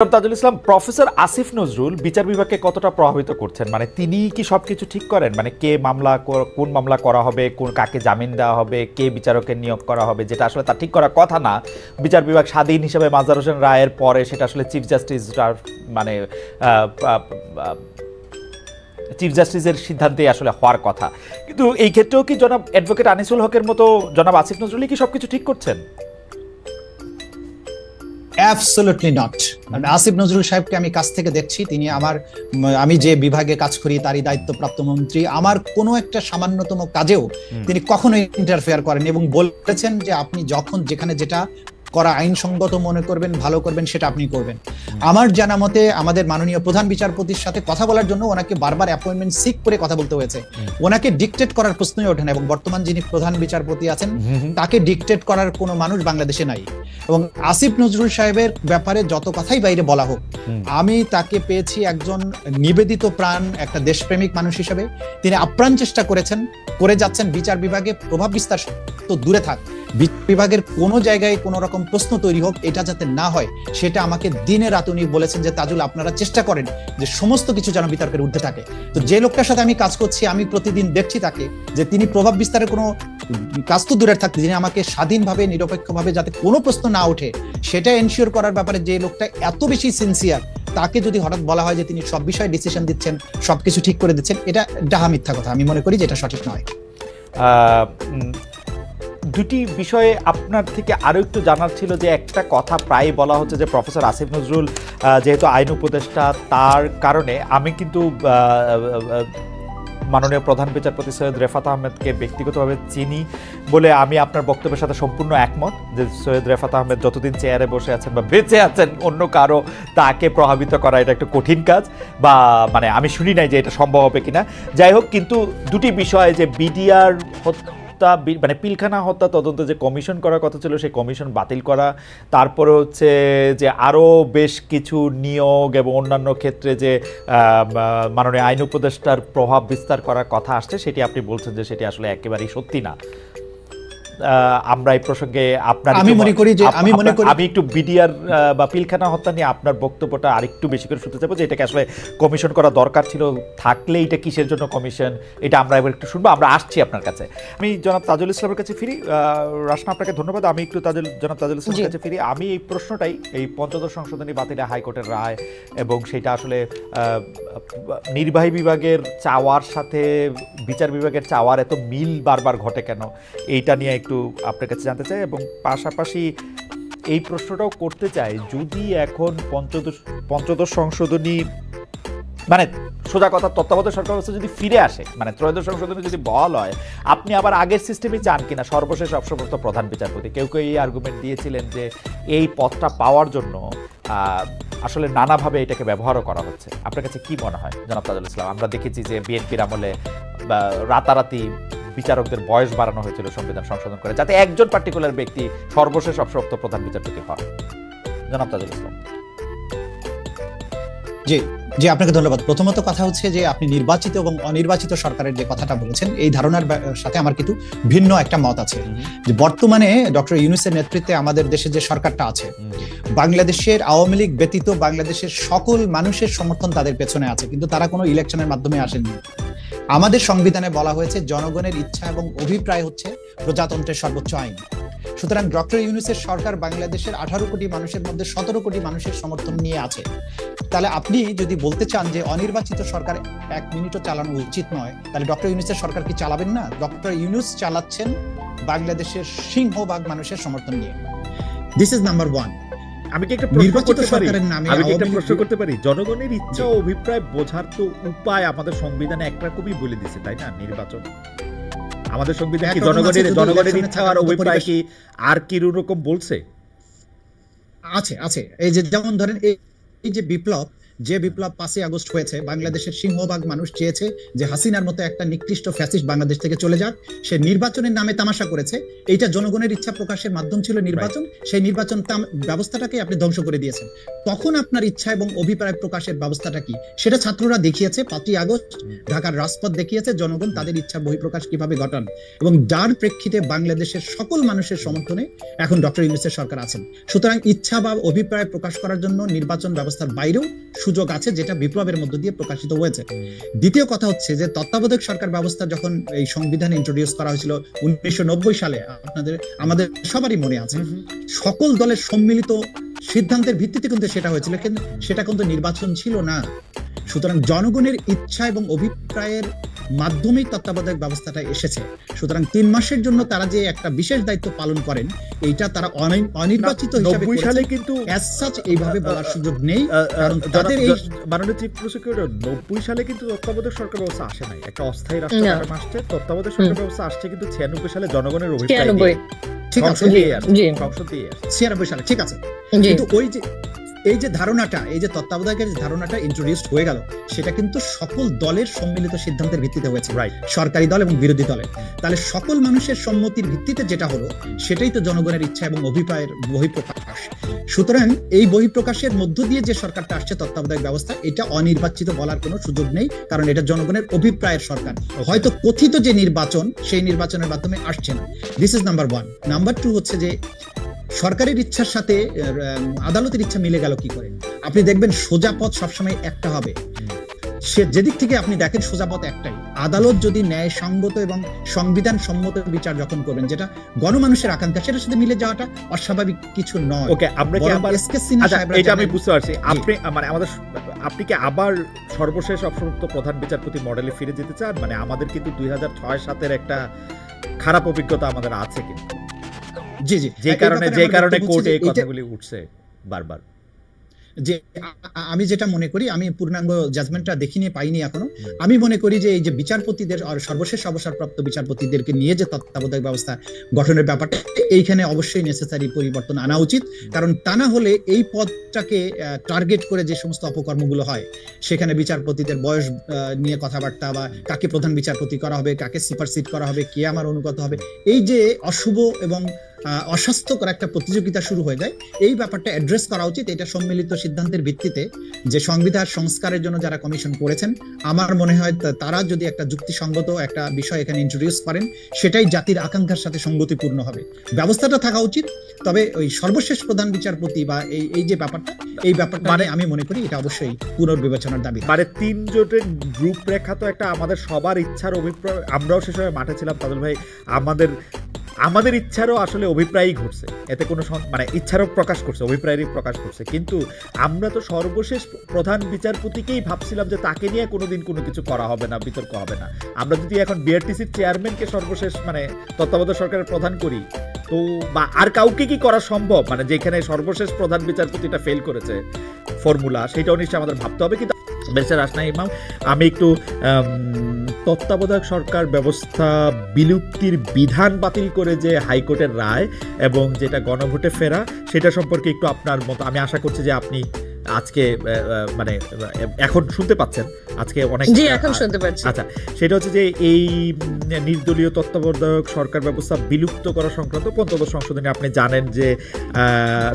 Tajul Islam, professor Asif Nazrul বিচার বিভাগকে কতটা প্রভাবিত করছেন? মানে তিনি কি সবকিছু ঠিক করেন? মানে কে মামলা, কোন মামলা করা হবে, কোন কাকে জামিন দেওয়া হবে, কে বিচারকের নিয়োগ করা হবে, যেটা আসলে তার ঠিক করার কথা না। বিচার বিভাগ স্বাধীন হিসেবে মাজহার হোসেন রায়ের পরে সেটা আসলে চিফ জাস্টিসের সিদ্ধান্তে আসলে হওয়ার কথা। কিন্তু এই ক্ষেত্রেও কি জনাব অ্যাডভোকেট আনিসুল হকের মতো জনাব আসিফ নজরুলই কি সবকিছু ঠিক করছেন? Absolutely not. আসিফ নজরুল সাহেবকে আমি কাছ থেকে দেখছি, তিনি আমি যে বিভাগে কাজ করি তারই দায়িত্বপ্রাপ্ত মন্ত্রী। আমার কোনো একটা সামান্যতম কাজেও তিনি কখনোই ইন্টারফেয়ার করেন এবং বলেছেন যে আপনি যখন যেখানে যেটা করা আইনসঙ্গত মনে করবেন, ভালো করবেন, সেটা আপনি করবেন। আমার জানা মতে আমাদের মাননীয় প্রধান বিচারপতির সাথে কথা বলার জন্য ওনাকে বারবার অ্যাপয়েন্টমেন্ট সিক করে কথা বলতে হয়েছে। ওনাকে ডিকটেট করার প্রশ্নই ওঠে না, এবং বর্তমান যিনি প্রধান বিচারপতি আছেন তাকে ডিকটেট করার কোনো মানুষ বাংলাদেশে নাই। এবং আসিফ নজরুল সাহেবের ব্যাপারে যত কথাই বাইরে বলা হোক, আমি তাকে পেয়েছি একজন নিবেদিত প্রাণ, একটা দেশপ্রেমিক মানুষ হিসেবে। তিনি আপ্রাণ চেষ্টা করে যাচ্ছেন বিচার বিভাগে প্রভাব বিস্তার তো দূরে থাক, বিচার বিভাগের কোনো জায়গায় কোনো রকম প্রশ্ন তৈরি হোক, এটা যাতে না হয় সেটা আমাকে দিনে রাত উনি বলেছেন যে তাজুল আপনারা চেষ্টা করেন যে সমস্ত কিছু যেন বিতর্কের ঊর্ধ্বে থাকে। তো যে লোকটার সাথে আমি কাজ করছি, আমি প্রতিদিন দেখছি তাকে যে তিনি প্রভাব বিস্তারের কোনো কাজ তো দূরে থাকতে, তিনি আমাকে স্বাধীনভাবে নিরপেক্ষভাবে যাতে কোনো প্রশ্ন না ওঠে সেটা এনশিওর করার ব্যাপারে যে লোকটা এত বেশি সিনসিয়ার, তাকে যদি হঠাৎ বলা হয় যে তিনি সব বিষয়ে ডিসিশন দিচ্ছেন, সবকিছু ঠিক করে দিচ্ছেন, এটা ডাহা মিথ্যা কথা। আমি মনে করি যে এটা সঠিক নয়। দুটি বিষয়ে আপনার থেকে আরো একটু জানার ছিল। যে একটা কথা প্রায় বলা হচ্ছে যে প্রফেসর আসিফ নজরুল যেহেতু আইন উপদেষ্টা, তার কারণে আমি কিন্তু মাননীয় প্রধান বিচারপতি সৈয়দ রেফাত আহমেদকে ব্যক্তিগতভাবে চিনি বলে আমি আপনার বক্তব্যের সাথে সম্পূর্ণ একমত যে সৈয়দ রেফাত আহমেদ যতদিন চেয়ারে বসে আছেন বা বেঁচে আছেন, অন্য কারো তাকে প্রভাবিত করা এটা একটা কঠিন কাজ, বা মানে আমি শুনি নাই যে এটা সম্ভব হবে কিনা। যাই হোক, কিন্তু দুটি বিষয়, যে বিডিআর মানে পিলখানা হত্যা তদন্ত যে কমিশন করার কথা ছিল সেই কমিশন বাতিল করা, তারপরে হচ্ছে যে আরও বেশ কিছু নিয়োগ এবং অন্যান্য ক্ষেত্রে যে মাননীয় আইন উপদেষ্টার প্রভাব বিস্তার করার কথা আসছে, সেটি আপনি বলছেন যে সেটি আসলে একেবারেই সত্যি না। আমরা এই প্রসঙ্গে আমি একটু বিডিআর বা পিলখানা হত্যা নিয়ে আপনার বক্তব্যটা আরেকটু বেশি করে শুনতে চাইবো, যে এটাকে আসলে কমিশন করা দরকার ছিল, থাকলে এটা কিসের জন্য কমিশন, এটা আমরা এবার একটু শুনবো। আমরা আসছি আপনার কাছে। আমি জনাব তাজুল ইসলামের কাছে ফিরি। রাশনা, আপনাকে ধন্যবাদ। আমি একটু জনাব তাজুল ইসলামের কাছে ফিরি। আমি এই প্রশ্নটাই, এই পঞ্চদশ সংশোধনী বাতিলে হাইকোর্টের রায় এবং সেটা আসলে নির্বাহী বিভাগের চাওয়ার সাথে বিচার বিভাগের চাওয়ার এত মিল বারবার ঘটে কেন, এইটা নিয়ে একটু আপনার কাছে জানতে চাই। এবং পাশাপাশি এই প্রশ্নটাও করতে চাই, যদি এখন পঞ্চদশ সংশোধনী মানে সোজা কথা তত্ত্বাবধায়ক সরকার ব্যবস্থা যদি ফিরে আসে, মানে ত্রয়োদশ সংশোধনী যদি বহাল হয়, আপনি আবার আগের সিস্টেমে চান কিনা সর্বশেষ অবসরপ্রাপ্ত প্রধান বিচারপতি? কেউ কেউ এই আর্গুমেন্ট দিয়েছিলেন যে এই পদটা পাওয়ার জন্য আসলে নানাভাবে এটাকে ব্যবহারও করা হচ্ছে। আপনার কাছে কি মনে হয় জনাব তাজুল ইসলাম? আমরা দেখেছি যে বিএনপির আমলে রাতারাতি বিচারকদের বয়স বাড়ানো হয়েছিল সংবিধান সংশোধন করে, যাতে একজন পার্টিকুলার ব্যক্তি সর্বশেষ অবসরপ্রাপ্ত প্রধান বিচারপতি হন। জনাব তাজুল ইসলাম। জি, আপনাকে ধন্যবাদ। প্রথমত কথা হচ্ছে যে আপনি নির্বাচিত এবং অনির্বাচিত সরকারের যে কথাটা বলেছেন, এই ধারণার সাথে আমার কিন্তু ভিন্ন একটা মত আছে। যে বর্তমানে ডক্টর ইউনূসের নেতৃত্বে আমাদের দেশে যে সরকারটা আছে, বাংলাদেশের আওয়ামী লীগ ব্যতীত বাংলাদেশের সকল মানুষের সমর্থন তাদের পেছনে আছে, কিন্তু তারা কোনো ইলেকশনের মাধ্যমে আসেননি। আমাদের সংবিধানে বলা হয়েছে জনগণের ইচ্ছা এবং অভিপ্রায় হচ্ছে প্রজাতন্ত্রের সর্বোচ্চ আইন। সুতরাং ডক্টর ইউনূসের সরকার বাংলাদেশের 18 কোটি মানুষের মধ্যে 17 কোটি মানুষের সমর্থন নিয়ে আছে। তাহলে আপনি যদি বলতে চান যে অনির্বাচিত সরকার এক মিনিটও চালানো উচিত নয়, তাহলে ডক্টর ইউনূসের সরকার কি চালাবেন না? ডক্টর ইউনূস চালাচ্ছেন বাংলাদেশের সিংহভাগ মানুষের সমর্থন নিয়ে। This is number one. আমি কি একটা প্রশ্ন করতে পারি? জনগণের ইচ্ছা ও অভিপ্রায় বোঝার তো উপায় আমাদের সংবিধানে একরকমই বলে দিচ্ছে, তাই না? নির্বাচন আমাদের সংবিধান কি জনগণের ইচ্ছা আর অভিপ্রায় কি আর কি রকম বলছে? আছে। এই যে যেমন ধরেন এই যে বিপ্লব, যে বিপ্লব 5ই আগস্ট হয়েছে, বাংলাদেশের সিংহভাগ মানুষ চেয়েছে যে হাসিনার মতো একটা নিকৃষ্ট ফ্যাসিস্ট বাংলাদেশ থেকে চলে যাক। সে নির্বাচনের নামে তামাশা করেছে, এইটা জনগণের ইচ্ছা প্রকাশের মাধ্যম ছিল নির্বাচন, সেই নির্বাচন ব্যবস্থাটাকে আপনি ধ্বংস করে দিয়েছেন। তখন আপনার ইচ্ছা এবং অভিপ্রায় প্রকাশের ব্যবস্থাটা কি সেটা ছাত্ররা দেখিয়েছে, 5ই আগস্ট ঢাকার রাজপথ দেখিয়েছে, জনগণ তাদের ইচ্ছা বহিঃপ্রকাশ কিভাবে ঘটান, এবং যার প্রেক্ষিতে বাংলাদেশের সকল মানুষের সমর্থনে এখন ডক্টর ইউনূসের সরকার আছেন। সুতরাং ইচ্ছা বা অভিপ্রায় প্রকাশ করার জন্য নির্বাচন ব্যবস্থার বাইরেও সুযোগ আছে, যেটা বিপ্লবের মধ্য দিয়ে প্রকাশিত হয়েছে। দ্বিতীয় কথা হচ্ছে যে তত্ত্বাবধায়ক সরকার ব্যবস্থা যখন এই সংবিধান ইন্ট্রোডিউস করা হয়েছিল 1990 সালে, আমাদের সবারই মনে আছে, সকল দলের সম্মিলিত সিদ্ধান্তের ভিত্তিতে কিন্তু সেটা হয়েছিল, কিন্তু সেটা কিন্তু নির্বাচন ছিল না। সুতরাং জনগণের ইচ্ছা এবং অভিপ্রায়ের মাধ্যমেই তত্ত্বাবধায়ক ব্যবস্থাটা এসেছে। সুতরাং 3 মাসের জন্য তারা যে একটা বিশেষ দায়িত্ব পালন করেন, এইটা তারা অনির্বাচিত হিসেবে সালে কিন্তু অ্যাজ সাচ এইভাবে বলার সুযোগ নেই, কারণ তাদের এই মাননীয় চিফ প্রসিকিউটর 90 সালে কিন্তু তত্ত্বাবধায়ক সরকার ব্যবস্থা আসে নাই, একটা অস্থায়ী রাষ্ট্র কাঠামো আসছে। তত্ত্বাবধায়ক সরকার ব্যবস্থা আসছে কিন্তু 96 সালে জনগণের অভিপ্রায় দিয়ে। ঠিক আছে, 96 সালে, ঠিক আছে। কিন্তু এই যে ধারণাটা, এই যে তত্ত্বাবধায়কের ধারণাটা ইন্ট্রোডিউসড হয়ে গেল, সেটা কিন্তু সকল দলের সম্মিলিত সিদ্ধান্তের ভিত্তিতে হয়েছে, সরকারি দল এবং বিরোধী দলের। তাহলে সকল মানুষের সম্মতির ভিত্তিতে যেটা হলো, সেটাই তো জনগণের ইচ্ছা এবং অভিপ্রায়ের বহিঃপ্রকাশ। সুতরাং এই বহিঃপ্রকাশের মধ্য দিয়ে যে সরকারটা আসছে তত্ত্বাবধায়ক ব্যবস্থা, এটা অনির্বাচিত বলার কোনো সুযোগ নেই, কারণ এটা জনগণের অভিপ্রায়ের সরকার। হয়তো কথিত যে নির্বাচন, সেই নির্বাচনের মাধ্যমে আসছে না। This is number 1। নাম্বার 2 হচ্ছে যে সরকারের ইচ্ছার সাথে আদালতের ইচ্ছা মিলে গেল কি করে? আপনি দেখবেন সোজা পথ সবসময় একটা হবে, সে যেদিক থেকে আপনি দেখেন সোজা পথ একটাই। আদালত যদি ন্যায়সঙ্গত এবং সংবিধান সম্মত বিচার যখন করবেন, যেটা গণমানুষের আকাঙ্ক্ষা, সেটার সাথে মিলে যাওয়াটা অস্বাভাবিক কিছু নয়। ওকে, আমরা কি আবার এটা আমি বুঝতে পারছি, আপনি মানে আপনি কি আবার সর্বশেষ অবসরপ্রাপ্ত প্রধান বিচারপতি মডেলে ফিরে যেতে চান? মানে আমাদের কিন্তু 2006-07 একটা খারাপ অভিজ্ঞতা আমাদের আছে কিন্তু, জি জি, যে কারণে কোর্টে এই কথাগুলি উঠছে বারবার। যে আমি যেটা মনে করি, আমি পূর্ণাঙ্গ জাজমেন্টটা দেখিনি, পাইনি এখনো। আমি মনে করি যে এই যে বিচারপতিদের আর সর্বশেষ অবসরপ্রাপ্ত বিচারপতিদেরকে নিয়ে যে তত্ত্বাবধায়ক ব্যবস্থা গঠনের ব্যাপারটা, এইখানে অবশ্যই নেসেসারি পরিবর্তন আনা উচিত। কারণ তা না হলে এই পদটাকে টার্গেট করে যে সমস্ত অপকর্মগুলো হয়, সেখানে বিচারপতিদের বয়স নিয়ে কথাবার্তা, বা কাকে প্রধান বিচারপতি করা হবে, কাকে সুপারসিড করা হবে, কে আমার অনুগত হবে, এই যে অশুভ এবং অস্বাস্থ্যকর একটা প্রতিযোগিতা শুরু হয়ে যায়, এই ব্যাপারটা অ্যাড্রেস করা উচিত। এটা সম্মিলিত সিদ্ধান্তের ভিত্তিতে যে সংবিধান সংস্কারের জন্য যারা কমিশন করেছেন, আমার মনে হয় তারা যদি একটা যুক্তিসঙ্গত একটা বিষয় এখানে ইন্ট্রোডিউস করেন, সেটাই জাতির আকাঙ্ক্ষার সাথে সঙ্গতিপূর্ণ হবে। ব্যবস্থাটা থাকা উচিত, তবে ওই সর্বশেষ প্রধান বিচারপতি বা এই যে ব্যাপারটা, এই ব্যাপারটা মানে আমি মনে করি এটা অবশ্যই পুনর্বিবেচনার দাবি। মানে 3 জোটের গ্রুপ রেখা তো একটা আমাদের সবার ইচ্ছার অভিপ্রায়। আমরাও সে সময় মাঠে ছিলাম তাদের ভাই, আমাদের ইচ্ছারও আসলে অভিপ্রায়ই ঘটছে, এতে কোনো মানে ইচ্ছারও প্রকাশ করছে, অভিপ্রায়েরই প্রকাশ করছে। কিন্তু আমরা তো সর্বশেষ প্রধান বিচারপতিকেই ভাবছিলাম যে তাকে নিয়ে কোনোদিন কোনো কিছু করা হবে না, বিতর্ক হবে না। আমরা যদি এখন বিআরটিসির চেয়ারম্যানকে সর্বশেষ মানে তত্ত্বাবধায়ক সরকারের প্রধান করি, তো বা আর কাউকে কি করা সম্ভব, মানে যেখানে সর্বশেষ প্রধান বিচারপতিটা ফেল করেছে ফর্মুলা, সেটাও নিশ্চয়ই আমাদের ভাবতে হবে। কিন্তু ব্যারিস্টার রাসনা ইমাম, আমি একটু তত্ত্বাবধায়ক সরকার ব্যবস্থা বিলুপ্তির বিধান বাতিল করে যে হাইকোর্টের রায় এবং যেটা গণভোটে ফেরা, সেটা সম্পর্কে একটু আপনার মত, আমি আশা করছি যে আপনি আজকে মানে এখন শুনতে পাচ্ছেন, আজকে অনেক, জি এখন শুনতে পাচ্ছি। আচ্ছা, সেটা হচ্ছে যে এই নির্দলীয় তত্ত্বাবধায়ক সরকার ব্যবস্থা বিলুপ্ত করা সংক্রান্ত পঞ্চদশ সংশোধনী, আপনি জানেন যে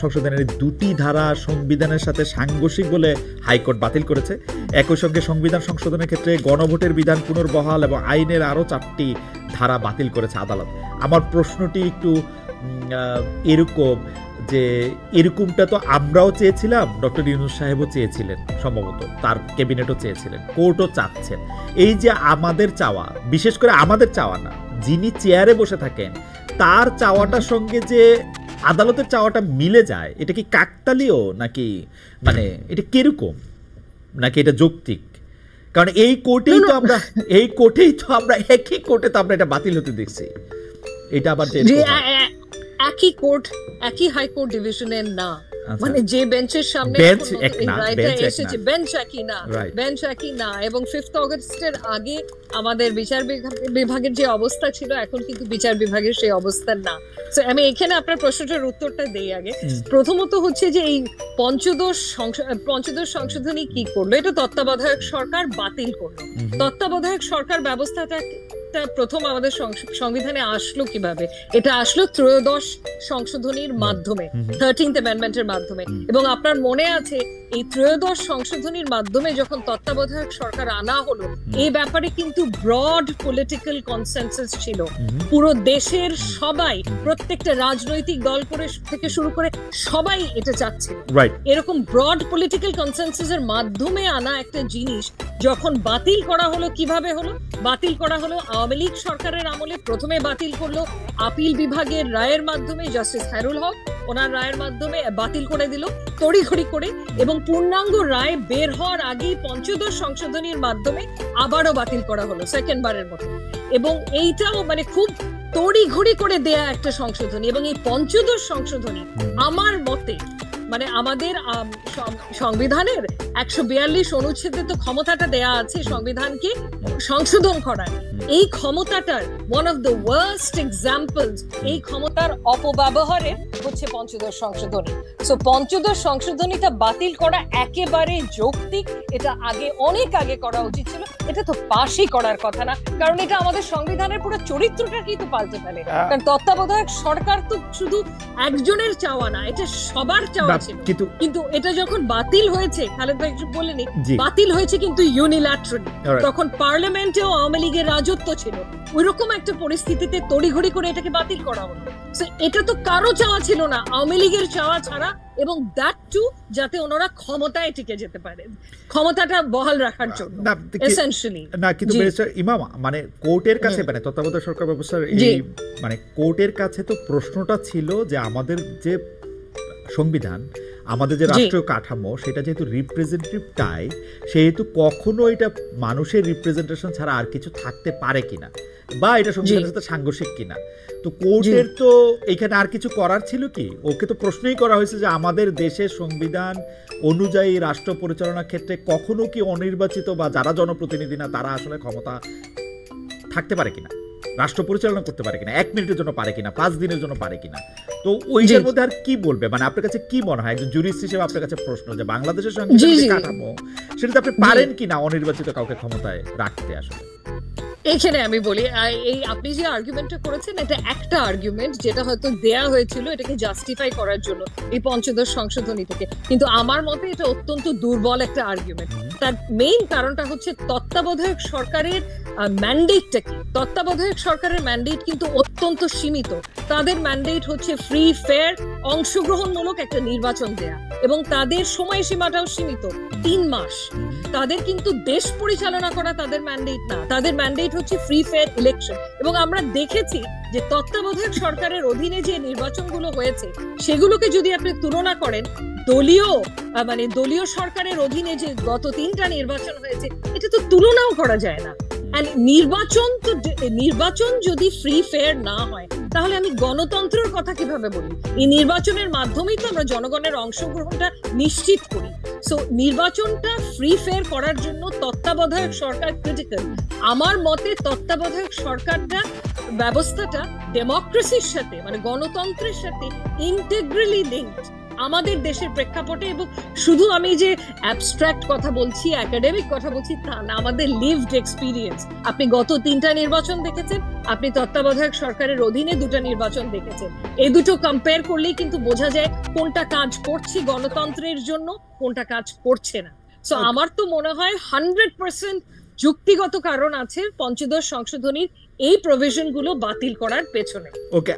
সংশোধনের 2টি ধারা সংবিধানের সাথে সাংঘর্ষিক বলে হাইকোর্ট বাতিল করেছে। একই সঙ্গে সংবিধান সংশোধনের ক্ষেত্রে গণভোটের বিধান পুনর্বহাল এবং আইনের আরও 4টি ধারা বাতিল করেছে আদালত। আমার প্রশ্নটি একটু এরকম যে এরকমটা তো আমরাও চেয়েছিলাম, ডক্টর ইউনূস সাহেবও চেয়েছিলেন, সম্ভবত তার ক্যাবিনেটও চেয়েছিলেন, কোর্টও চাচ্ছেন। এই যে আমাদের চাওয়া, বিশেষ করে আমাদের চাওয়া না, যিনি চেয়ারে বসে থাকেন তার চাওয়াটার সঙ্গে যে আদালতের চাওয়াটা মিলে যায়, এটা কি কাকতালীয় নাকি মানে এটা কিরকম, নাকি এটা যৌক্তিক? কারণ এই কোর্টেই তো আমরা একই কোর্টে তো আমরা এটা বাতিল হতে দেখছি। এটা আবার একই কোর্ট, একই হাইকোর্ট ডিভিশনের না, মানে যে বেঞ্চের সামনে রায়টা এসেছে, বেঞ্চ একই না, এবং 5th অগস্টের আগে আমাদের বিচার বিভাগের যে অবস্থা ছিল এখন কিন্তু বিচার বিভাগের সেই অবস্থা না। সো আমি এখানে আপনার প্রশ্নটার উত্তরটা দেই আগে। প্রথমত হচ্ছে যে এই পঞ্চদশ সংশোধনী কি করলো, এটা তত্ত্বাবধায়ক সরকার বাতিল করলো। তত্ত্বাবধায়ক সরকার ব্যবস্থাটা প্রথম আমাদের সংবিধানে আসলো কিভাবে? এটা আসলো ত্রয়োদশ সংশোধনীর মাধ্যমে, 13th অ্যামেন্ডমেন্টের মাধ্যমে। এবং আপনার মনে আছে এই ত্রয়োদশ সংশোধনীর মাধ্যমে যখন তত্ত্বাবধায়ক সরকার আনা হলো, এই ব্যাপারে কিন্তু ব্রড পলিটিক্যাল কনসেনসাস ছিল। পুরো দেশের সবাই, প্রত্যেকটা রাজনৈতিক দল থেকে শুরু করে সবাই এটা চাচ্ছিল। এরকম ব্রড পলিটিক্যাল কনসেনসাসের মাধ্যমে আনা একটা জিনিস যখন বাতিল করা হলো, কিভাবে হলো? বাতিল করা হলো আওয়ামী লীগ সরকারের আমলে। প্রথমে বাতিল করলো আপিল বিভাগের রায়ের মাধ্যমে, জাস্টিস খায়রুল হক ওনার রায়ের মাধ্যমে বাতিল করে দিল তড়িঘড়ি করে, এবং পূর্ণাঙ্গ রায় বের হওয়ার আগেই পঞ্চদশ সংশোধনীর মাধ্যমে আবারও বাতিল করা হলো সেকেন্ড বারের মতো। এবং এইটাও মানে খুব তড়িঘড়ি করে দেয়া একটা সংশোধনী। এবং এই পঞ্চদশ সংশোধনী আমার মতে মানে আমাদের সংবিধানের 142 অনুচ্ছেদে তো ক্ষমতাটা দেয়া আছে সংবিধানকে সংশোধন করার। এই ক্ষমতাটার one of the worst examples, এই ক্ষমতার অপব্যবহারের হচ্ছে পঞ্চদশ সংশোধনী। সো পঞ্চদশ সংশোধনীটা বাতিল করা একেবারে যৌক্তিক। এটা অনেক আগে করা উচিত ছিল। এটা তো পাশই করার কথা না, কারণ এটা আমাদের সংবিধানের পুরো চরিত্রটাকেই তো পাল্টে ফেলে। কারণ তত্ত্বাবধায়ক সরকার তো শুধু একজনের চাওয়া না, এটা সবার চাওয়া ছিল। কিন্তু এটা যখন বাতিল হয়েছে, খালেদ ভাই একটু বলেনি, বাতিল হয়েছে কিন্তু ইউনিল্যাটারালি। তখন পার্লামেন্টেও আওয়ামী লীগের রাজত্ব ছিল। ওইরকম একটা পরিস্থিতিতে তড়িঘড়ি করে এটাকে বাতিল করা হলো। এটা তো কারো চাওয়া ছিল না, আওয়ামী লীগের চাওয়া ছাড়া, এবং দ্যাট টু যাতে ওনারা ক্ষমতায় টিকে যেতে পারে, ক্ষমতাটা বহাল রাখার জন্য এসেনশিয়ালি। না কিন্তু মিস্টার ইমাম, মানে কোর্টের কাছে, মানে তত্ত্বাবধায়ক সরকার ব্যবস্থার এই মানে কোর্টের কাছে তো প্রশ্নটা ছিল যে আমাদের যে সংবিধান, আমাদের যে রাষ্ট্রীয় কাঠামো, সেটা যেহেতু রিপ্রেজেন্টেটিভ টাইপ, সেহেতু কখনো এটা মানুষের রিপ্রেজেন্টেশন ছাড়া আর কিছু থাকতে পারে কিনা, বা এটা সংবিধানের সাথে সাংঘর্ষিক কিনা। তো কোর্টের তো এখানে আর কিছু করার ছিল কি? ওকে তো প্রশ্নই করা হয়েছে যে আমাদের দেশের সংবিধান অনুযায়ী রাষ্ট্র পরিচালনার ক্ষেত্রে কখনো কি অনির্বাচিত বা যারা জনপ্রতিনিধি না তারা আসলে ক্ষমতা থাকতে পারে কিনা, রাষ্ট্র পরিচালনা করতে পারে কিনা, 1 মিনিটের জন্য পারে কিনা, 5 দিনের জন্য পারে কিনা। তো ওইটার মধ্যে আর কি বলবে, মানে আপনার কাছে কি মনে হয় একজন জুরিস্ট হিসেবে আপনার কাছে প্রশ্ন যে বাংলাদেশের সংবিধানের কাঠামো সেটাতে আপনি পারেন কিনা অনির্বাচিত কাউকে ক্ষমতায় রাখতে? আসলে এখানে আমি বলি, এই আপনি যে আর্গুমেন্টটা করেছেন এটা একটা আর্গুমেন্ট যেটা হয়তো দেয়া হয়েছিল এটাকে জাস্টিফাই করার জন্য এই পঞ্চদশ সংশোধনী থেকে, কিন্তু আমার মতে এটা অত্যন্ত দুর্বল একটা আর্গুমেন্ট। তার মেইন কারণটা হচ্ছে তত্ত্বাবধায়ক সরকারের ম্যান্ডেটটা কি? তত্ত্বাবধায়ক সরকারের ম্যান্ডেট কিন্তু অত্যন্ত সীমিত। তাদের ম্যান্ডেট হচ্ছে ফ্রি ফেয়ার অংশগ্রহণমূলক একটা নির্বাচন দেয়া, এবং তাদের সময়সীমাটাও সীমিত, 3 মাস। তাদের কিন্তু দেশ পরিচালনা করা তাদের ম্যান্ডেট না, তাদের ম্যান্ডেট হচ্ছে ফ্রি ফেয়ার ইলেকশন। এবং আমরা দেখেছি যে তত্ত্বাবধায়ক সরকারের অধীনে যে নির্বাচনগুলো হয়েছে সেগুলোকে যদি আপনি তুলনা করেন দলীয় সরকারের অধীনে যে গত 3টা নির্বাচন হয়েছে, এটা তো তুলনাও করা যায় না। নির্বাচন যদি ফ্রি ফেয়ার না হয় তাহলে আমি গণতন্ত্রের কথা কিভাবে বলি? এই নির্বাচনের মাধ্যমেই তো আমরা জনগণের অংশগ্রহণটা নিশ্চিত করি। সো নির্বাচনটা ফ্রি ফেয়ার করার জন্য তত্ত্বাবধায়ক সরকার ক্রিটিক্যাল। আমার মতে তত্ত্বাবধায়ক সরকারটা ব্যবস্থাটা ডেমোক্রেসির সাথে মানে গণতন্ত্রের সাথে ইন্টিগ্রালি লিঙ্কড আমাদের দেশের প্রেক্ষাপটে। এবং শুধু আমি যে অ্যাবস্ট্রাক্ট কথা বলছি, একাডেমিক কথা বলছি তা না, আমাদের লিভড এক্সপিরিয়েন্স। আপনি গত 3টা নির্বাচন দেখেছেন, আপনি তত্ত্বাবধায়ক সরকারের অধীনে 2টা নির্বাচন দেখেছেন। এই দুটো কম্পেয়ার করলেই কিন্তু বোঝা যায় কোনটা কাজ করছে গণতন্ত্রের জন্য, কোনটা কাজ করছে না। সো আমার তো মনে হয় 100% যুক্তিগত কারণ আছে পঞ্চদশ সংশোধনীর এই প্রভিশন গুলো বাতিল করার পেছনে। ওকে।